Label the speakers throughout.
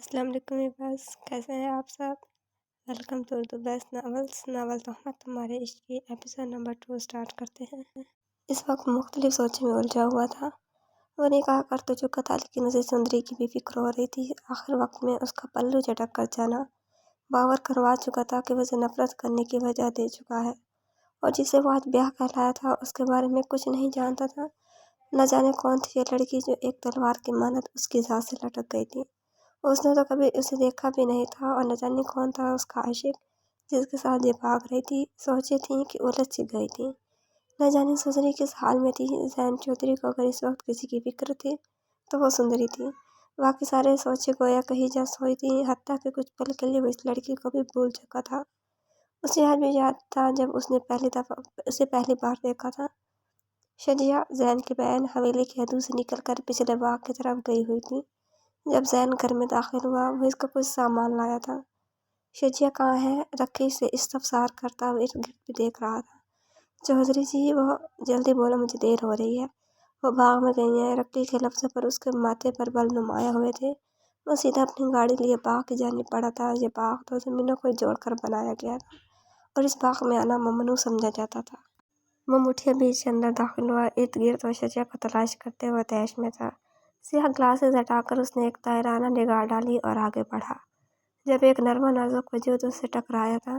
Speaker 1: السلام علیکم ویورز، کیسے ہیں آپ سب؟ Welcome to Urdu best novel تہمت تمہارے عشق کی ایپیسوڈ نمبر 2 اسٹارٹ کرتے ہیں۔ اس وقت مختلف سوچوں میں الجھا ہوا تھا۔ وہ نکاح کر تو چکا تھا لیکن اسے سندری کی بھی فکر ہو رہی تھی۔ آخر وقت میں اس کا پلو جھٹک کر جانا باور کروا چکا تھا کہ وہ اسے نفرت کرنے کی وجہ دے چکا ہے، اور جسے وہ آج بیاہ کہلایا تھا اس کے بارے میں کچھ نہیں جانتا تھا۔ نہ جانے کون تھی یہ لڑکی جو ایک تلوار کی مانند اس کی ذات سے لٹک گئی تھی۔ اس نے تو کبھی اسے دیکھا بھی نہیں تھا، اور نہ جانے کون تھا اس کا عاشق جس کے ساتھ یہ بھاگ رہی تھی۔ سوچیں تھیں کہ الجھ سی گئی تھی، نہ جانے سندری کس حال میں تھی۔ زین چودھری کو اگر اس وقت کسی کی فکر تھی تو وہ سندری تھی۔ باقی سارے سوچیں گویا کہیں جا سوئی تھیں، حتیٰ کہ کچھ پل کے لیے وہ اس لڑکی کو بھی بھول چکا تھا۔ اسے آج بھی یاد تھا جب اس نے پہلی بار دیکھا تھا۔ شجیہ، زین کی بہن، حویلی کے حدود سے نکل کر پچھلے باغ کی طرف گئی ہوئی تھی۔ جب زین گھر میں داخل ہوا وہ اس کا کچھ سامان لایا تھا۔ شجیہ کہاں ہے؟ رقی سے استفسار کرتا ہوا ارد گرد بھی دیکھ رہا تھا۔ چودھری جی، وہ جلدی بولو، مجھے دیر ہو رہی ہے۔ وہ باغ میں گئی ہیں۔ رقی کے لفظوں پر اس کے ماتھے پر بل نمایاں ہوئے تھے۔ وہ سیدھا اپنی گاڑی لیے باغ کی جانب بڑھا تھا۔ یہ باغ دو زمینوں کو جوڑ کر بنایا گیا تھا اور اس باغ میں آنا ممنوع سمجھا جاتا تھا۔ وہ مٹھیا بیچ کے اندر داخل ہوا۔ ارد گرد وہ شجیہ کو تلاش کرتے ہوئے تیش میں تھا۔ سیاہ گلاسز ہٹا کر اس نے ایک طائرانہ نگاہ ڈالی اور آگے بڑھا۔ جب ایک نرم و نازک وجود اس سے ٹکرایا تھا،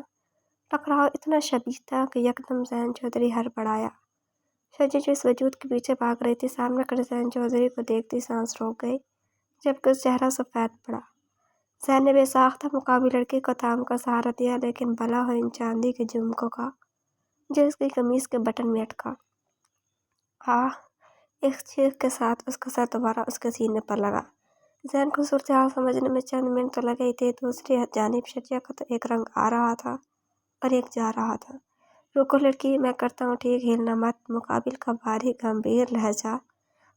Speaker 1: ٹکراؤ اتنا شدید تھا کہ یکدم زین چودھری ہڑبڑایا۔ شجیہ جو اس وجود کے پیچھے بھاگ رہی تھی، سامنے کھڑے زین چودھری کو دیکھتی سانس روک گئی، جبکہ اس چہرہ سفید پڑا۔ زین نے بے ساختہ مقابل لڑکی کو تھام کر سہارا دیا، لیکن بھلا ہو ان چاندی کے جھمکوں کا جو اس کی قمیص کے بٹن میں اٹکا۔ آہ! ایک چیخ کے ساتھ اس کا سر دوبارہ اس کے سینے پر لگا۔ زین کو صورتحال سمجھنے میں چند منٹ تو لگے ہی تھے۔ دوسری جانب شجیہ کا تو ایک رنگ آ رہا تھا اور ایک جا رہا تھا۔ رکو لڑکی، میں کرتا ہوں ٹھیک، ہلنا مت۔ مقابل کا بھاری گمبھیر لہجہ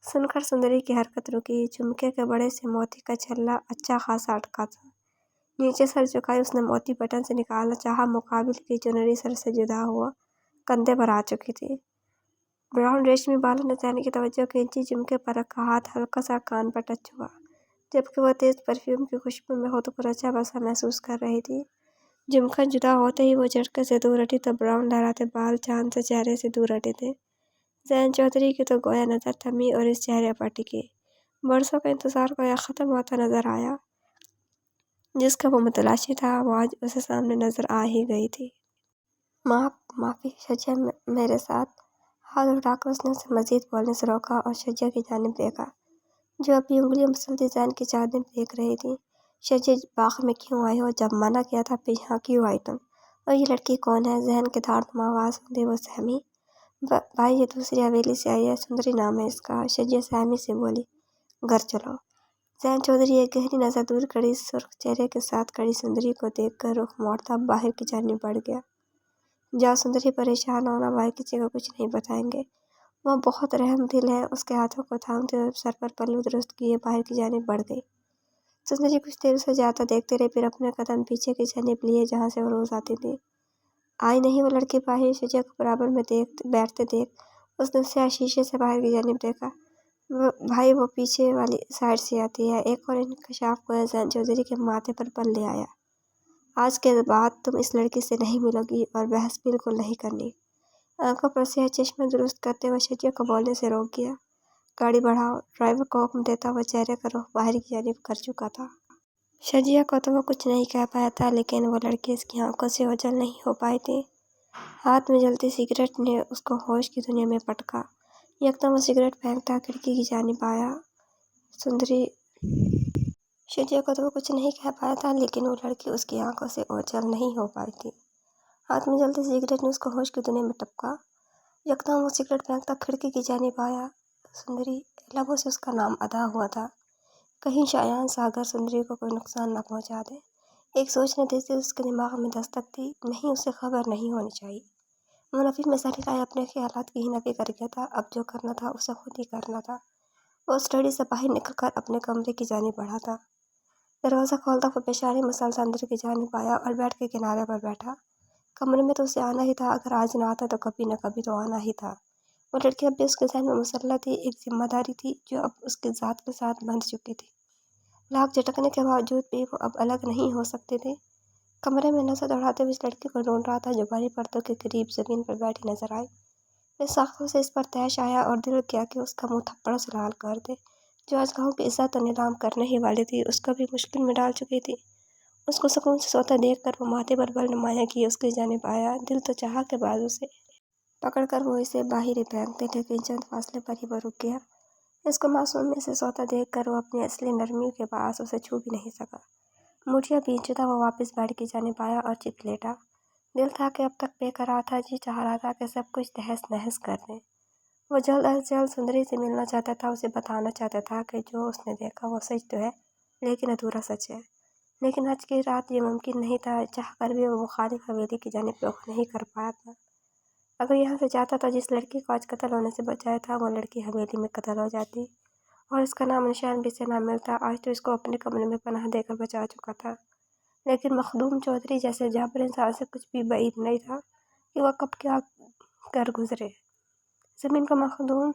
Speaker 1: سن کر سندری کی حرکت رکی۔ جھمکے کے بڑے سے موتی کا چھلا اچھا خاصا اٹکا تھا۔ نیچے سر جھکائے اس نے موتی بٹن سے نکالنا چاہا۔ مقابل کی چنری سر سے جدا ہوا کندھے پر آ چکی تھی۔ براؤن ریشمی بالوں نے زین کی توجہ کھینچی۔ جھمکے پر رکھا ہاتھ ہلکا سا کان پر ٹچ ہوا، جبکہ وہ تیز پرفیوم کی خوشبو میں خود کو رچا بسا محسوس کر رہی تھی۔ جھمکا جدا ہوتے ہی وہ جھٹکے سے دور ہٹی تو براؤن لہراتے بال چاند سے چہرے سے دور ہٹے تھے۔ زین چودھری کی تو گویا نظر تھمی اور اس چہرے پر ٹکی۔ برسوں کا انتظار گویا ختم ہوتا نظر آیا۔ جس کا وہ متلاشی تھا وہ آج اسے سامنے نظر آ ہی گئی تھی۔ معافی شجیہ، میرے ساتھ۔ ہاتھ اٹھا کر اس نے اسے مزید بولنے سے روکا اور شجیہ کی جانب دیکھا جو ابھی انگلیاں مسلتی زین کی جانب دیکھ رہی تھی۔ شجیہ، باغ میں کیوں آئی ہو؟ جب منع کیا تھا پھر یہاں کیوں آئی تم؟ اور یہ لڑکی کون ہے؟ زین کی دھاڑ آواز سنتے وہ سہمی۔ بھائی، یہ دوسری حویلی سے آئی ہے، سندری نام ہے اس کا، شجیہ سہمی سے بولی۔ گھر چلو۔ زین چودھری ایک گہری نظر دور کھڑی سرخ چہرے کے ساتھ کھڑی سندری کو دیکھ کر رخ موڑتا باہر کی جانب بڑھ گیا۔ جاؤ سندری، پریشان ہونا، بھائی کسی کو کچھ نہیں بتائیں گے، وہ بہت رحم دل ہے۔ اس کے ہاتھوں کو تھامتے ہوئے سر پر پلو درست کیے باہر کی جانب بڑھ گئی۔ سندری کچھ دیر اسے جاتا دیکھتے رہے، پھر اپنے قدم پیچھے کی جانب لیے جہاں سے وہ روز آتی تھی۔ آئی نہیں وہ لڑکی باہر؟ شجیہ کو برابر میں بیٹھتے دیکھ اس نے سیاہ شیشے سے باہر کی جانب دیکھا۔ بھائی، وہ پیچھے والی سائڈ سے آتی ہے۔ ایک اور انکشاف گویا زین چودھری کے ماتھے پر بل لے آیا۔ آج کے بعد تم اس لڑکی سے نہیں ملو گی اور بحث بالکل نہیں کرنی۔ آنکھوں پر سیاہ چشمے درست کرتے ہوئے شجیہ کو بولنے سے روک گیا۔ گاڑی بڑھاؤ۔ ڈرائیور کو حکم دیتا ہوا چہرے کا رخ باہر کی جانب کر چکا تھا۔ شجیہ کو تو وہ کچھ نہیں کہہ پایا تھا، لیکن وہ لڑکی اس کی آنکھوں سے اوجھل نہیں ہو پائی تھی۔ ہاتھ میں جلتی سگریٹ نے اس کو ہوش کی دنیا میں پٹکا۔ یکدم وہ سگریٹ پھینکتا کھڑکی کی جانب آیا۔ سندری۔ شجیہ کو تو وہ کچھ نہیں کہہ پایا تھا، لیکن وہ لڑکی اس کی آنکھوں سے اوجھل نہیں ہو پائی تھی۔ ہاتھ میں جلتی سگریٹ نے اس کو ہوش کی دنیا میں ٹپکا۔ یکدم وہ سگریٹ پھینکتا کھڑکی کی جانب آیا۔ سندری۔ لبوں سے اس کا نام ادا ہوا تھا، کہیں شایان ساگر سندری کو کوئی نقصان نہ پہنچا دے۔ ایک سوچ نے تیزی سے اس کے دماغ میں دستک دی۔ نہیں، اسے خبر نہیں ہونی چاہیے۔ وہ نفی میں ساری رائے اپنے خیالات کی ہی نفی کر گیا تھا۔ اب جو کرنا تھا اسے خود ہی کرنا تھا۔ وہ اسٹڈی سے باہر نکل کر اپنے کمرے کی جانب بڑھا تھا۔ دروازہ کھولتا وہ پیشانی مسلسل اندر کی جانب آیا اور بیٹھ کے کنارے پر بیٹھا۔ کمرے میں تو اسے آنا ہی تھا، اگر آج نہ آتا تو کبھی نہ کبھی تو آنا ہی تھا۔ وہ لڑکی اب بھی اس کے ذہن میں مسلح تھی، ایک ذمہ داری تھی جو اب اس کی ذات کے ساتھ بندھ چکی تھی۔ लाख झटकने के बावजूद भी वो अब अलग नहीं हो सकते थे। कमरे में नजर दौड़ाते हुए इस लड़की को ढूंढ रहा था जो भारी पर्दों के करीब जमीन पर बैठी नजर आई। इस आंखों से इस पर तैश आया और दिल किया कि उसका मुंह थप्पड़ों से लाल कर दे। जो आज गाँव की इज्जत और नीलाम करने ही वाली थी, उसको भी मुश्किल में डाल चुकी थी। उसको सुकून से सोता देख कर वो माथे पर बल नुमाया किए उसकी जानिब आया। दिल तो चाहा के बाजू से पकड़ कर वो इसे बाहर ही फेंक दे, लेकिन चंद फासले पर ही वो रुक गया। इसको मासूम में से सोता देख कर वो अपनी असली नरमी के पास उसे छू भी नहीं सका। मुठियाँ भींचता वो वापस बेड की जानिब आया और चित लेटा। दिल था कि अब तक बेकरार था, जी चाह रहा था कि सब कुछ तहस नहस कर दे। वो जल्द अज जल्द सुंदरी से मिलना चाहता था, उसे बताना चाहता था कि जो उसने देखा वो सच तो है, लेकिन अधूरा सच है। लेकिन आज की रात ये मुमकिन नहीं था। चाह कर भी वो खाली हवेली की जानिब रुख नहीं कर पाया था। अगर यहाँ से जाता था, जिस लड़की को आज कत्ल होने से बचाया था, वो लड़की हवेली में कत्ल हो जाती और इसका नाम निशान भी से ना मिलता। आज तो इसको अपने कमरे में पनाह देकर बचा चुका था, लेकिन मखदूम चौधरी जैसे जाबिर इंसान से कुछ भी बाइद नहीं था कि वह कब क्या कर गुजरे। ज़मीन को मखदूम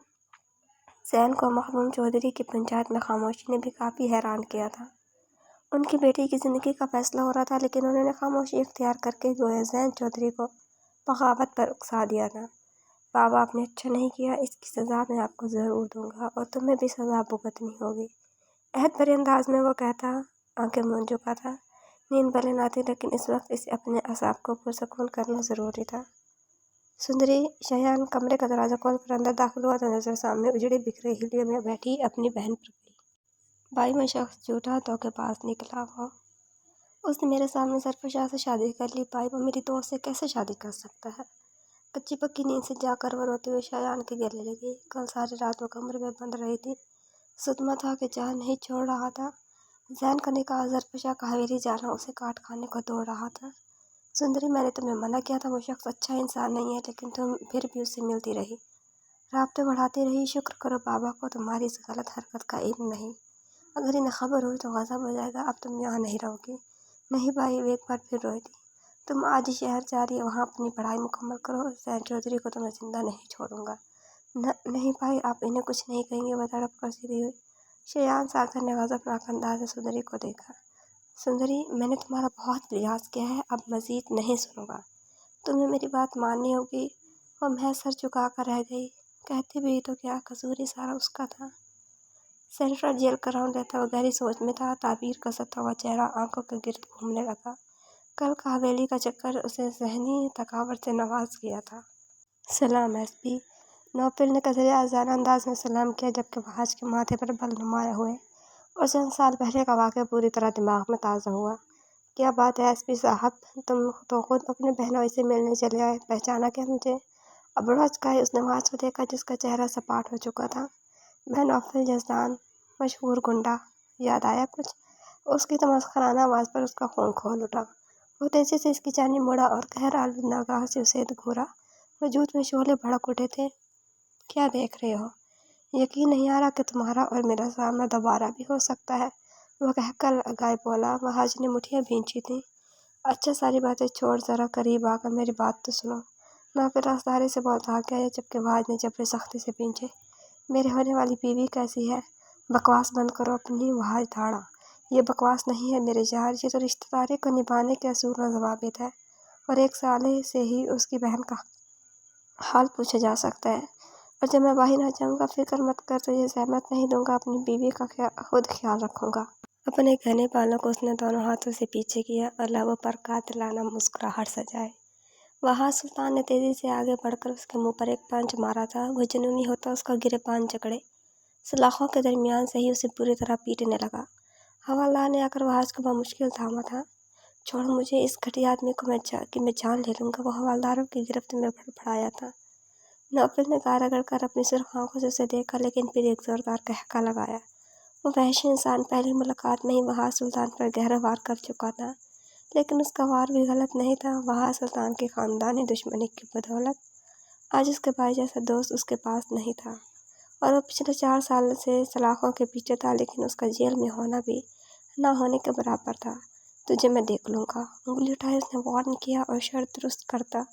Speaker 1: सैन को मखदूम चौधरी की पंचायत में खामोशी ने भी काफ़ी हैरान किया था। उनकी बेटी की ज़िंदगी का फैसला हो रहा था, लेकिन उन्होंने खामोशी इख्तियार करके गोया ज़ैन चौधरी को बगावत पर उकसा दिया था। बाबा, आपने अच्छा नहीं किया, इसकी सज़ा मैं आपको ज़रूर दूंगा और तुम्हें भी सज़ा भुगतनी होगी। अहद भरे अंदाज में वो कहता, आंखें मूंद चुका था। नींद भले ना थी, लेकिन इस वक्त इसे अपने असाब को पुरसकून करना ज़रूरी था। सुंदरी शयान कमरे का दरवाज़ा खोल कर अंदर दाखिल हुआ तो नजर सामने उजड़े बिखरे हिलिये में बैठी अपनी बहन पर गई। भाई, मैं शख्स झूठा तो के पास निकला हुआ। उसने मेरे सामने सरफशाह से शादी कर ली। भाई, वो मेरी दोस्त से कैसे शादी कर सकता है? कच्ची पक्की नींद से जाकर वो रोते हुए शयान के गले लगी। कल सारी रात वो कमरे में बंद रही थी। सदमा था कि जान नहीं छोड़ रहा था। जैन का निकाह ज़रफ़शाह का हवेली जाना उसे काट खाने को दौड़ रहा था। सुंदरी, मैंने तुम्हें मना किया था, वो शख्स अच्छा इंसान नहीं है, लेकिन तुम फिर भी उससे मिलती रही, राब्ते बढ़ाती रही। शुक्र करो बाबा को तुम्हारी इस गलत हरकत का इल्म नहीं। अगर इन्हें खबर हुई तो गज़ब हो जाएगा। अब तुम यहाँ नहीं रहोगी। नहीं भाई, वो एक बार फिर रोई थी। तुम आज ही शहर जा रही है, वहाँ अपनी पढ़ाई मुकम्मल करो। जैन चौधरी को तो मैं जिंदा नहीं छोड़ूंगा। नहीं भाई, आप इन्हें कुछ नहीं कहेंगे, वह तड़प कर सीधी हुई। शयान सागर ने गज़बनाक अंदाज से सुंदरी को देखा। सुंदरी, मैंने तुम्हारा बहुत लिहाज किया है, अब मज़ीद नहीं सुनूंगा। तुम्हें मेरी बात माननी होगी। वो महज सर झुका कर रह गई। कहती भी तो क्या, कसूर ही सारा उसका था। सेंट्रल जेल का राउंड लेता हुआ गहरी सोच में था। ताबीर का सता हुआ चेहरा आंखों के गिर्द घूमने लगा। कल का हवेली का चक्कर उसे जहनी थकावट से नवाज किया था। सलाम एसपी। नौफिल ने कसरे आज़ाना अंदाज में सलाम किया, जबकि वहाज के माथे पर बल नुमाया हुए और चंद साल पहले का वाक़या पूरी तरह दिमाग में ताज़ा हुआ। क्या बात है एसपी साहब, तुम तो खुद अपने बहनोई से मिलने चले आए, पहचाना क्या मुझे? अबड़ोच का उसने वहाज को देखा, जिसका चेहरा सपाट हो चुका था। मैं नौफिल जज़दान, मशहूर गुंडा। याद आया कुछ? उसकी तमस्खराना आवाज़ पर उसका खून खोल उठा। वो तेजी से इसकी जानिब मुड़ा और गहरा आलूदा निगाह से उसे घूरा। वजूद में शोले भड़क उठे थे। क्या देख रहे हो? यकीन नहीं आ रहा कि तुम्हारा और मेरा सामना दोबारा भी हो सकता है, वह कहकर गायब बोला। वहाज ने मुठियाँ भींची थी। अच्छा, सारी बातें छोड़, ज़रा करीब आकर मेरी बात तो सुनो। नौफिल राजदारी से बहुत भाग गया, जबकि वहाज ने जबरे सख्ती से भींचे। मेरे होने वाली बीवी कैसी है? बकवास बंद करो अपनी। वहाज धाड़ा। ये बकवास नहीं है मेरे यार, ये तो रिश्तेदारी को निभाने के असूल और ज़वाबित है, और एक साले से ही उसकी बहन का हाल पूछा जा सकता है। और जब मैं बाहर आ जाऊंगा, फिक्र मत कर, तुझे सहमत नहीं दूंगा। अपनी बीवी का खुद ख्याल रखूंगा। अपने घने बालों को उसने दोनों हाथों से पीछे किया और लबों पर कातिलाना मुस्कुराहट सजाए। वहां सुल्तान ने तेजी से आगे बढ़कर उसके मुंह पर एक पंच मारा था। वो जुनूनी होता उसका गिरेबान जकड़े सलाखों के दरमियान से ही उसे पूरी तरह पीटने लगा। हवालदार ने आकर वहाज को मुश्किल थामा था। छोड़ मुझे, इस घटिया आदमी को मैं जान ले लूंगा। वो हवालदारों की गिरफ्त में फड़फड़ाया था। नौफिल ने गार रगड़ कर अपनी सुर्ख आंखों से उसे देखा, लेकिन फिर एक जोरदार कहका लगाया। वो वहशी इंसान पहली मुलाकात में ही वहाज सुल्तान पर गहरा वार कर चुका था, लेकिन उसका वार भी गलत नहीं था। वहाज सुल्तान की खानदानी दुश्मनी की बदौलत आज उसके भाई जैसा दोस्त उसके पास नहीं था, और वो पिछले 4 साल से सलाखों के पीछे था, लेकिन उसका जेल में होना भी ना होने के बराबर था। तुझे मैं देख लूँगा। उंगली उठाई उसने वार्न किया और शर्त दुरुस्त करता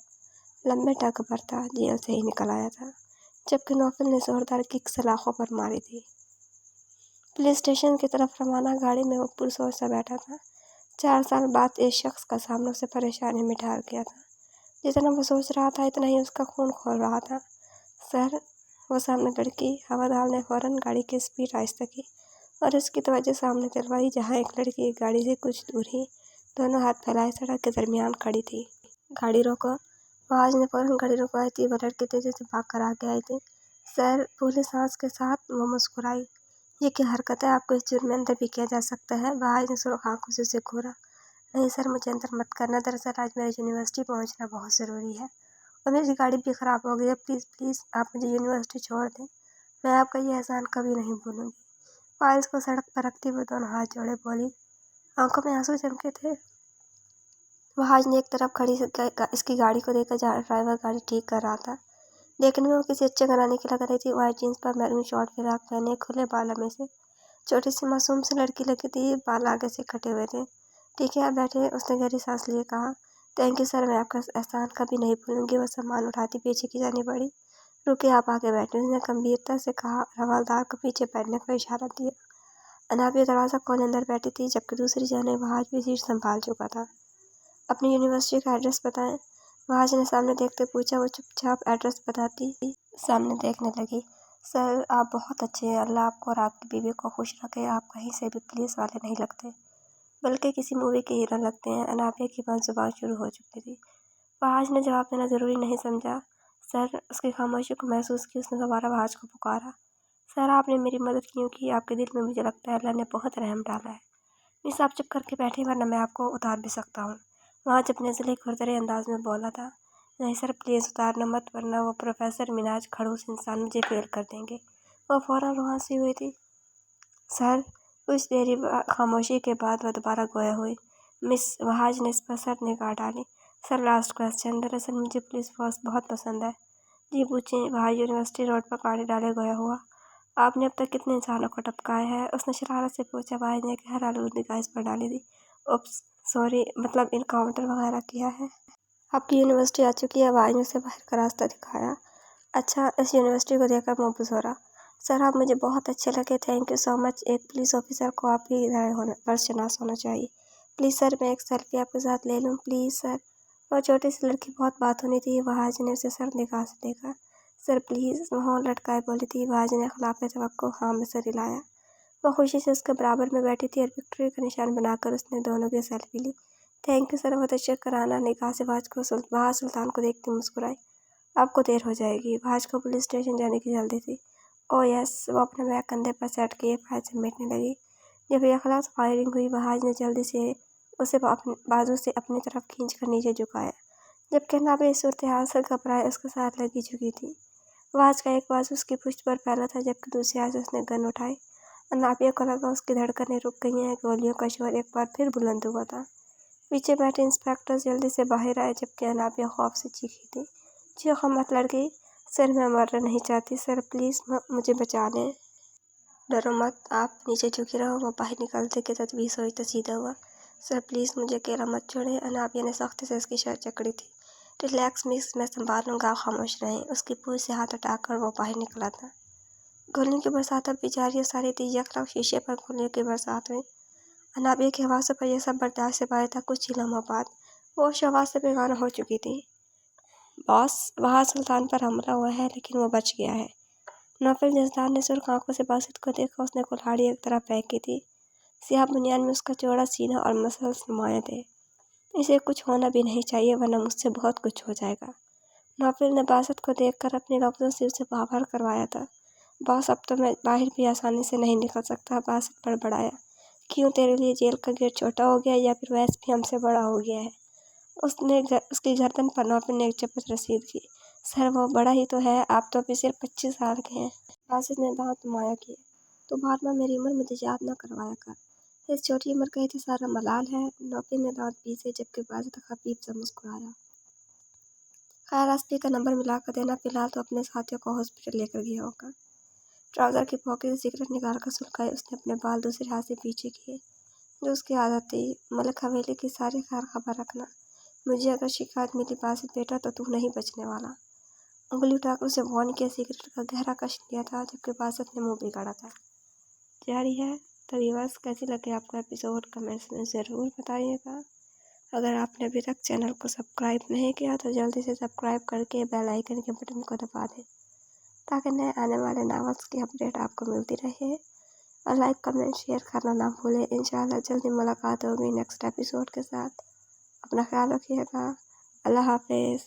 Speaker 1: लम्बे टक भरता जेल से ही निकल आया था, जबकि नौफिल ने जोरदार किक सलाखों पर मारी थी। पुलिस स्टेशन की तरफ रवाना गाड़ी में वो पुरसोच सा बैठा था। 4 साल बाद एक शख्स का सामने उसे परेशानी में डाल गया था। जितना वो सोच रहा था इतना ही उसका खून खौल रहा था। सर, वो सामने लड़की। हवादार ने फौरन गाड़ी की स्पीड आहिस्ता की और उसकी तवज्जो सामने दिलवाई, जहाँ एक लड़की गाड़ी से कुछ दूर ही दोनों हाथ फैलाए सड़क के दरमियान खड़ी थी। गाड़ी रोको। आवाज ने फौरन गाड़ी रुकवाई थी। वो लड़की तेजी से भाग कर आगे आई थी। सर, पूरी सांस के साथ वो मुस्कुराई। ये क्या हरकत है? आपको इस जुर्म में अंदर भी किया जा सकता है? वहाज ने सुर्ख आंखों से उसे घूरा। नहीं सर, मुझे अंदर मत करना। दरअसल आज मेरे यूनिवर्सिटी पहुंचना बहुत ज़रूरी है और मेरी गाड़ी भी ख़राब हो गई है। प्लीज़ प्लीज़ आप मुझे यूनिवर्सिटी छोड़ दें। मैं आपका ये एहसान कभी नहीं भूलूंगी। फाइल्स को सड़क पर रखती हुए दोनों हाथ जोड़े बोली। आंखों में आंसू चमके थे। वहाज ने एक तरफ खड़ी इसकी गाड़ी को देखकर, जहाँ ड्राइवर गाड़ी ठीक कर रहा था। देखने में वो किसी अच्छे घराने की लग रही थी। वाइट जीन्स पर मैरून शॉर्ट फ्रॉक पहने, खुले बालों में से छोटी सी मासूम सी लड़की लगी थी। बाल आगे से कटे हुए थे। ठीक है, आप बैठे। उसने गहरी सांस लिए कहा। थैंक यू सर, मैं आपका एहसान कभी नहीं भूलूंगी। वो सामान उठाती पीछे की जाने पड़ी। रुके, आप आगे बैठे, उसने गंभीरता से कहा। हवलदार को पीछे बैठने का इशारा दिया। अनाबिया दरवाज़ा खोले अंदर बैठी थी, जबकि दूसरी जाने वहाज भी सीट संभाल चुका था। अपनी यूनिवर्सिटी का एड्रेस बताएं, वहाज ने सामने देखते पूछा। वो चुपचाप एड्रेस बताती सामने देखने लगी। सर, आप बहुत अच्छे हैं। अल्लाह आपको और आपकी बीवी को खुश रखे। आप कहीं से भी पुलिस वाले नहीं लगते, बल्कि किसी मूवी के हीरो लगते हैं। अनाबिया की बात जुबान शुरू हो चुकी थी। वहाज ने जवाब देना ज़रूरी नहीं समझा। सर, उसकी खामोशी को महसूस की। उसने दोबारा वहाज को पुकारा। सर, आपने मेरी मदद क्यों की? आपके दिल में मुझे लगता है अल्लाह ने बहुत रहम डाला है। मिस, आप चुप करके बैठे, वरना मैं आपको उतार भी सकता हूँ। वहाज अपने ज़िले खुरदरे अंदाज में बोला था। नहीं सर, प्लीज़ उतारना मत, वरना वो प्रोफेसर मिनाज खड़ूस इंसान मुझे फेल कर देंगे। वो फ़ौरन रुआंसी हुई थी। सर, कुछ देरी खामोशी के बाद वह दोबारा गोया हुई। मिस, वहाज ने इस पर सर निगाह डाली। Sir, last question. दरअसल मुझे पुलिस फोर्स बहुत पसंद है। जी पूछें। वहाज यूनिवर्सिटी रोड पर गाड़ी डाले गोया हुआ। आपने अब तक कितने इंसानों को टपकाया है? उसने शरारत से पूछा। वहाज ने गहरा निगाह इस पर डाली थी। उप्स, सॉरी, मतलब इनकाउंटर वगैरह किया है। आपकी यूनिवर्सिटी आ चुकी है। वहाज ने उसे बाहर का रास्ता दिखाया। अच्छा, इस यूनिवर्सिटी को देखकर मुँह बुझोरा। सर, आप मुझे बहुत अच्छे लगे। Thank you so much. एक पुलिस ऑफिसर को आपकी तरह बरशनास होना चाहिए। प्लीज़ सर, मैं एक सेल्फी आपके साथ ले लूँ? Please sir. और छोटी सी लड़की बहुत बात होनी थी। वहाज ने उसे सर निगाह से देखा। सर प्लीज़, वो लटकाए बोली थी। वहाज ने खिलाफ तवक्को हाँ में सर हिलाया। वो खुशी से उसके बराबर में बैठी थी और विक्ट्री का निशान बनाकर उसने दोनों की सेल्फी ली। Thank you sir. वो तशक्कुर कराना निगाह से वहाज सुल्तान को देखती मुस्कुराई। आपको देर हो जाएगी। वहाज को पुलिस स्टेशन जाने की जल्दी थी। Oh yes. वो अपने बैग कंधे पर सेट किए फाइल समेटने लगी। जब यह खलास फायरिंग हुई, वहाज ने जल्दी से उसे अपने बाजू से अपनी तरफ खींचकर नीचे झुकाया, जबकि नाबे इस सूरत हाल से घबराए उसके साथ लगी चुकी थी। वहाज का एक बाजू उसकी पुष्ट पर फैला था, जबकि दूसरी हाथ से उसने गन उठाई। नाबिया को लगा उसकी धड़कनें रुक गई हैं। गोलियों का शोर एक बार फिर बुलंद हुआ था। पीछे बैठे इंस्पेक्टर जल्दी से बाहर आए, जबकि अनाबिया खौफ से चीखी थी। चीखो मत लड़की। सर, मैं मरना नहीं चाहती। सर प्लीज़ मुझे बचा लें। डरो मत, आप नीचे झुकी रहो। वो बाहर निकलते के तजवीज़ हुई तो सीधा हुआ। सर प्लीज़ मुझे अकेला मत छोड़ें। अनाबिया ने सख्ती से उसकी शर्ट जकड़ी थी। रिलैक्स मिस, मैं संभालूंगा, आप खामोश रहें। उसकी पूंछ से हाथ हटाकर वो बाहर निकला था। गोलियों की बरसात अब भी जारी हो सारी थी। यकदम शीशे पर गोलियों की बरसात हुई। अनाबिया की आवाज़ पर यह सब बर्दाश्त से बाहर था। कुछ ही लम्हों बाद वो आवाज़ से बेगाना हो चुकी थी। बॉस, वहाँ सुल्तान पर हमला हुआ है, लेकिन वो बच गया है। नौफल जसदार ने सुर्ख आंखों से बासित को देखा। उसने कुल्हाड़ी एक तरफ फेंकी थी। सियाह बुनियान में उसका चौड़ा सीना और मसल्स नुमाया थे। इसे कुछ होना भी नहीं चाहिए, वरना मुझसे बहुत कुछ हो जाएगा। नौफल ने बासित को देखकर अपने लफ्ज़ों से उसे बाहर करवाया था। बॉस, अब तो मैं बाहर भी आसानी से नहीं निकल सकता। बासित बड़बड़ाया। क्यों? तेरे लिए जेल का गेट छोटा हो गया, या फिर वैसे भी हमसे बड़ा हो गया है? उसकी गर्दन पर नौफल ने एक चपत रसीद की। सर, वो बड़ा ही तो है। आप तो अभी सिर्फ 25 साल के हैं। बासित ने दांत नुमाया किए। तो बाद में मेरी उम्र मुझे याद न करवाया कर। इस छोटी उम्र का ही तो सारा मलाल है। नौफल ने दांत पीसे, जबकि बासित खफीफ सा मुस्कुराया। खैर, एसपी का नंबर मिला कर देना। फिलहाल तो अपने साथियों को हॉस्पिटल लेकर गया होगा। ट्राउज़र की पॉकेट से सिगरेट निकाल कर सुलगाए उसने अपने बाल दूसरे हाथ से पीछे किए, जो उसकी आदत थी। मलिक हवेली की सारी खैर खबर रखना। मुझे अगर शिकायत मिली बासित बेटा, तो तू नहीं बचने वाला। उंगली उठाकर उसे वार्न किया। सिगरेट का गहरा कश लिया था, जबकि बासित ने मुंह बिगाड़ा था। जारी है। तो व्यूअर्स, कैसी लगे आपको एपिसोड कमेंट्स में ज़रूर बताइएगा। अगर आपने अभी तक चैनल को सब्सक्राइब नहीं किया तो जल्दी से सब्सक्राइब करके बेल आइकन के बटन को दबा दें, ताकि नए आने वाले नॉवेल्स की अपडेट आपको मिलती रहे। और लाइक कमेंट शेयर करना ना भूलें। इंशाल्लाह जल्दी मुलाकात होगी नेक्स्ट एपिसोड के साथ। अपना ख्याल रखिएगा। अल्लाह हाफिज़।